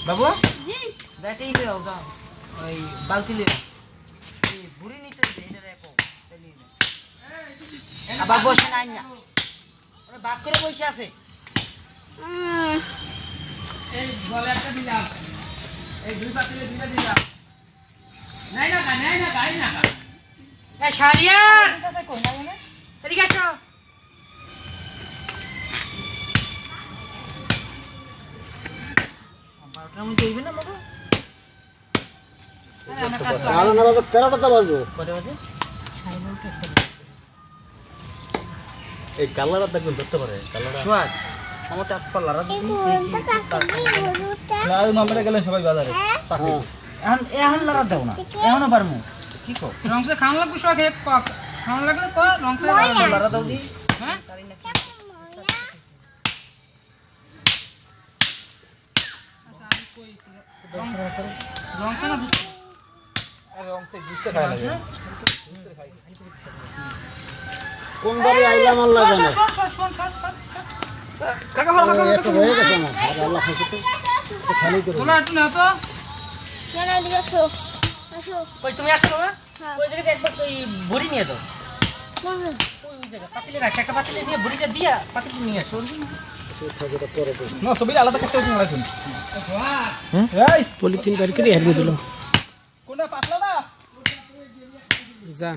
বাবু দেখেই দাও দাও ওই বালতি লে এই বুড়ি নিতে দে এটা দেখো আবার বসে নাই না ওরা বাপ করে বসে আছে এই বলে একটা দিলাম এই দুই পাতিলে দুইটা দিলাম নাই না গাই না এ শালিয়া কই না মানে এদিকে আসো কেমন দেখবি না বাবু আরে না বাবা 13টা বাজবে কত বাজে এই কালারটা দেখুন ধরতে পারে কালারটা সোয়াদ আমার চাপ পাল্লারা দিই লাল মামরা গেলে সবাই বাজারে এখন লড়া দাও না এখনো পারমু কি কো রংসে খাওয়া লাগবে সব এক কক খাওয়া লাগলে ক রংসে লড়া দাও দি হ্যাঁ আচ্ছা আমি কই রংসে না রংসে জুসটা খায় লাগে কোন বারে আইলাম আল্লাহ জানে শোন কাকা হল কাকা একটা হয়ে গেছে না আর আল্লাহ খাইছে তো খালি করে তোলা একটু নাও তো না দিকে আসো কই তুমি আসো বাবা ওই জায়গাতে একবার ওই বুড়ি নিয়ে যাও ওই জায়গা পাতিলে রাখ একটা পাতিলে নিয়ে বুড়িটা দিয়া পাতিলে নিয়ে আসো না সবই আলাদা করতে হবে রাখুন এই পলিথিন বের করে হেরবে দিল কোনটা পাতলা না যা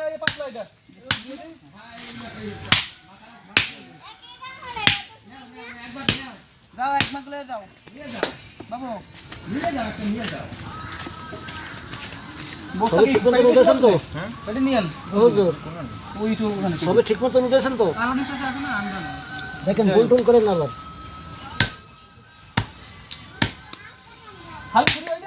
এই পাতলা এটা যাও এক মাগ লয়ে যাও নিয়ে যাও বাবু নিয়ে যাও বস্তা সবই কি ঠিক মতো উঠেছেন তো হ্যাঁ এটা নিয়েন হুজুর ওই তো ওখানে সবই ঠিক মতো উঠেছেন তো আলাদা আছে এখন আনবা না দেখেন ভুল টুল করেন না আবার হাল করে